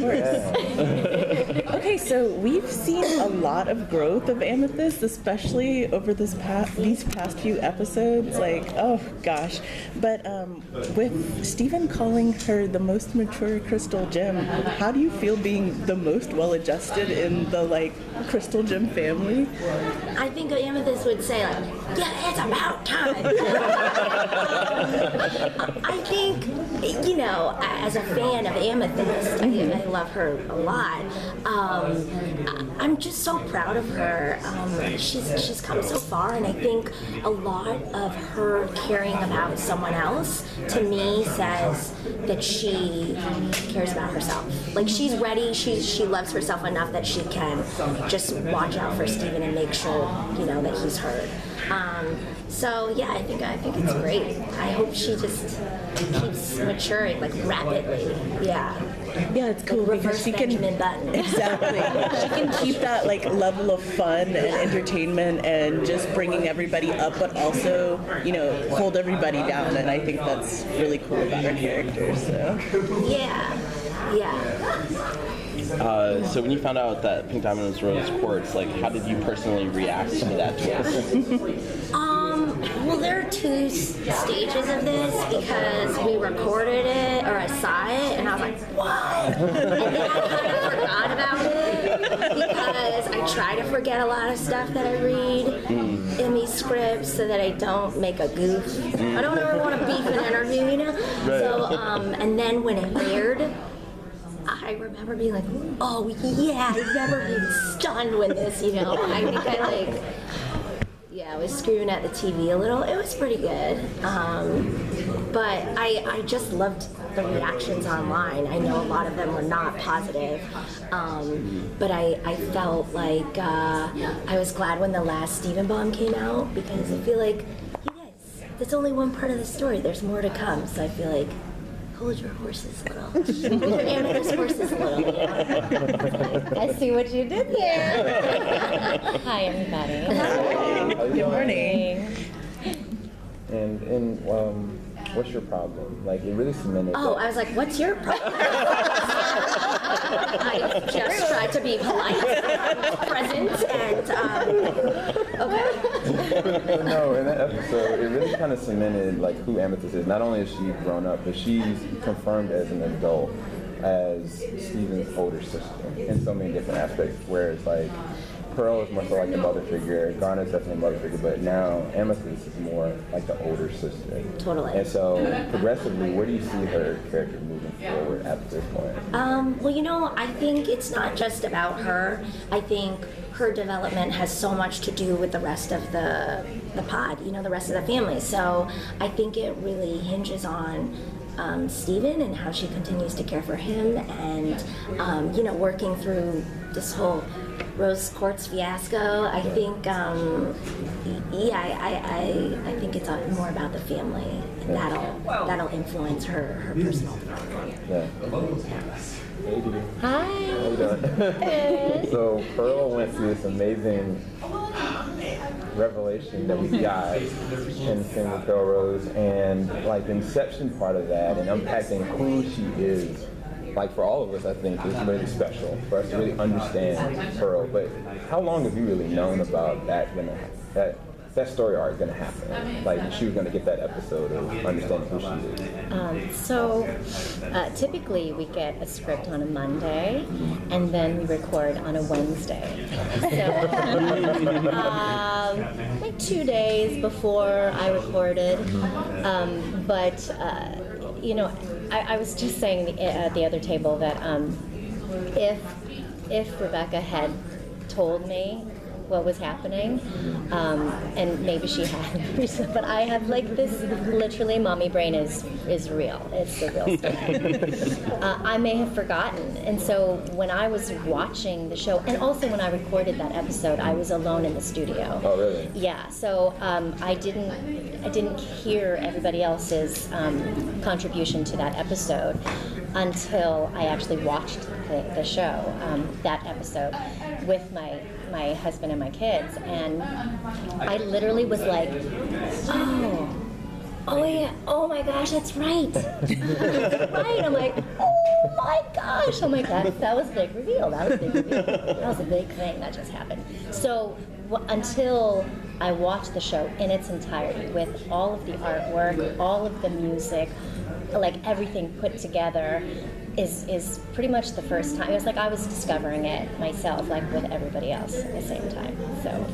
Okay, so we've seen a lot of growth of Amethyst, especially over these past few episodes. Like, oh gosh! But with Steven calling her the most mature crystal gem, how do you feel being the most well-adjusted in the crystal gem family? I think Amethyst would say yeah, it's about time. I think, as a fan of Amethyst, I love her a lot. I'm just so proud of her. She's come so far, and I think a lot of her caring about someone else, to me, says that she cares about herself. Like, she's ready. She loves herself enough that she can just watch out for Steven and make sure, that he's heard. So yeah, I think it's great. I hope she just keeps maturing rapidly. Yeah, it's cool because she can exactly. She can keep that level of fun and entertainment and just bringing everybody up, but also hold everybody down. And I think that's really cool about her character. So yeah. So when you found out that Pink Diamond was rose quartz, how did you personally react to that twist? Well, there are two stages of this because we recorded it, or I saw it, and I was like, what? And then I kind of forgot about it because I try to forget a lot of stuff that I read in these scripts so that I don't make a goof. I don't ever want to beef an interview, Right. So, and then when it aired, I remember being like, oh yeah, I've never been stunned with this, I think I was screaming at the TV a little. It was pretty good. But I just loved the reactions online. I know a lot of them were not positive. But I felt like I was glad when the last Steven bomb came out, because I feel like, you guys, that's only one part of the story. There's more to come. So I feel like, hold your horses a little. Hold your Amethyst horses a little. I see what you did there. Hi, everybody. Hi. Good morning. And what's your problem? It really cemented. Oh, I was like, what's your problem? I just tried to be polite, present, and okay. No, in that episode, it really kind of cemented who Amethyst is. Not only is she grown up, but she's confirmed as an adult as Steven's older sister in so many different aspects. Whereas Pearl is more so the mother figure, Garnet's definitely a mother figure, but now Amethyst is more the older sister. Totally. And so, progressively, where do you see her character moving forward at this point? Well, I think it's not just about her. I think her development has so much to do with the rest of the pod, the rest of the family. So I think it really hinges on Steven and how she continues to care for him, and working through this whole rose quartz fiasco. I think I think it's more about the family, and that'll influence her personal development. Yeah. Hey, Deedee. Hi. How you doing? So Pearl went through this amazing revelation that we got in Single Pearl Rose, and the inception part of that, and unpacking who she is. For all of us, I think it's really special for us to really understand Pearl. But how long have you really known about that story arc going to happen? She was going to get that episode of understanding who she is. Typically we get a script on a Monday, and then we record on a Wednesday. So 2 days before I recorded, I was just saying at the other table that if Rebecca had told me what was happening, and maybe she had, but I have this, literally, mommy brain is real. It's the real stuff. I may have forgotten, and so when I was watching the show, and also when I recorded that episode, I was alone in the studio. Oh, really? Yeah, so I didn't hear everybody else's contribution to that episode until I actually watched the show, that episode, with my husband and my kids, and I literally was like, oh yeah, oh my gosh, that's right. That's right. I'm like, oh. oh my gosh, oh my God, that was a big reveal. That was a big reveal. That was a big thing that just happened. So until I watched the show in its entirety with all of the artwork, all of the music, like everything put together, is pretty much the first time. It was like I was discovering it myself, like with everybody else at the same time. So.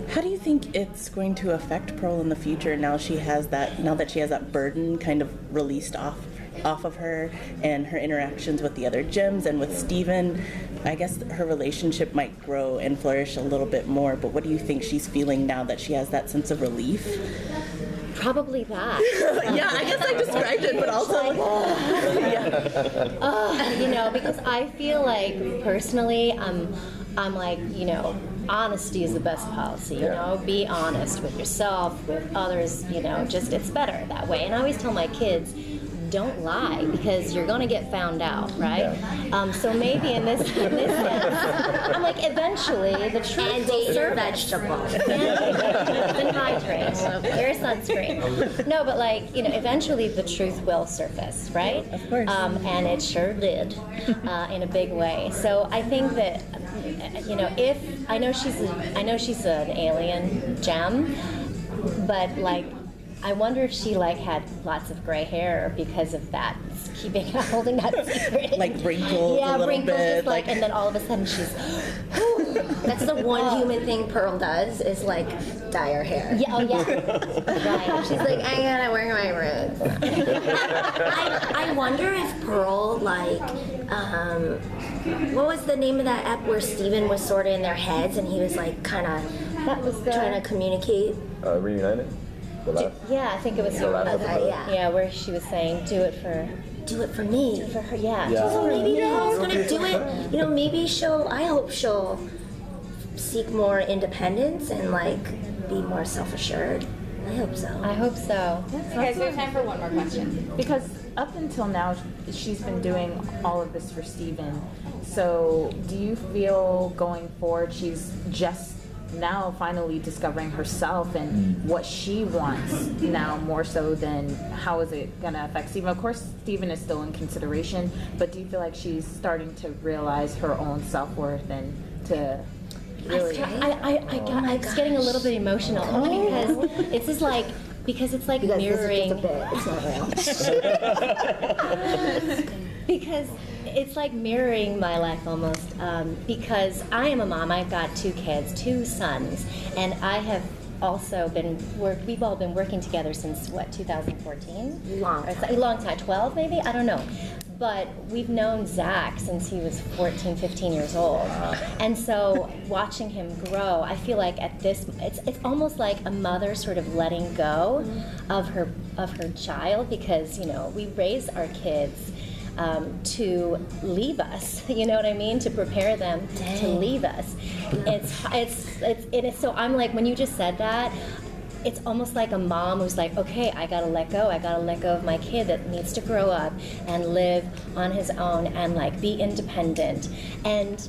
How do you think it's going to affect Pearl in the future now that she has that burden kind of released off of her, and her interactions with the other gems and with Steven? I guess her relationship might grow and flourish a little bit more, but what do you think she's feeling now that she has that sense of relief? Probably that. Yeah, I guess I described it, but also you know, because I feel like personally, I'm like, you know, honesty is the best policy, you know, be honest with yourself, with others, you know, just it's better that way. And I always tell my kids, don't lie, because you're gonna get found out, right? So maybe in this sense, I'm like, eventually the truth And will eat your surface. vegetables. And hydrate. Wear sunscreen. No, but like, you know, eventually the truth will surface, right? Of course. And it sure did, in a big way. So I think that, you know, if I know she's an alien gem, but like, I wonder if she like had lots of gray hair because of that, holding that secret. like wrinkles a little wrinkles, bit. just like, and then all of a sudden she's. That's the one human thing Pearl does is like dye her hair. Yeah, oh yeah. Right. She's like, I gotta wear my roots. I wonder if Pearl, like, what was the name of that app where Steven was sort of in their heads and he was like kind of That was trying to communicate? Reunited? The last? Yeah, I think it was. The last Okay, episode? yeah. Yeah, where she was saying, "Do it for me. her." Yeah. So maybe Pearl's gonna do it. You know, maybe I hope she'll seek more independence and like be more self-assured. I hope so. I hope so. Guys, we have time for one more question. Because up until now, she's been doing all of this for Steven. So do you feel going forward she's just now finally discovering herself and what she wants now more so than how is it going to affect Steven? Of course, Steven is still in consideration, but do you feel like she's starting to realize her own self-worth and to really... It's getting a little bit emotional because it's just like, because it's like mirroring. It's not real. Because it's like mirroring my life almost, because I am a mom. I've got 2 kids, 2 sons, and I have also we've all been working together since, what, 2014? Long Or a long time, 12 maybe? I don't know. But we've known Zach since he was 14, 15 years old. And so watching him grow, I feel like at this, it's almost like a mother sort of letting go of her child, because, you know, we raise our kids to leave us, you know what I mean? To prepare them to leave us. So I'm like, when you just said that, it's almost like a mom who's like, okay, I gotta let go of my kid that needs to grow up and live on his own and like be independent. And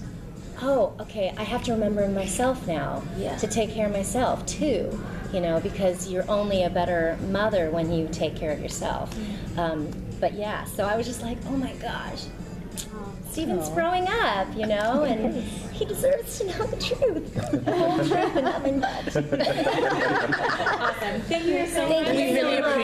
oh, okay, I have to remember myself now to take care of myself too, you know, because you're only a better mother when you take care of yourself. But yeah, so I was just like, oh my gosh, Steven's growing up, you know, and he deserves to know the truth, the whole truth and nothing but. Awesome. Thank you so much. Thank you so much.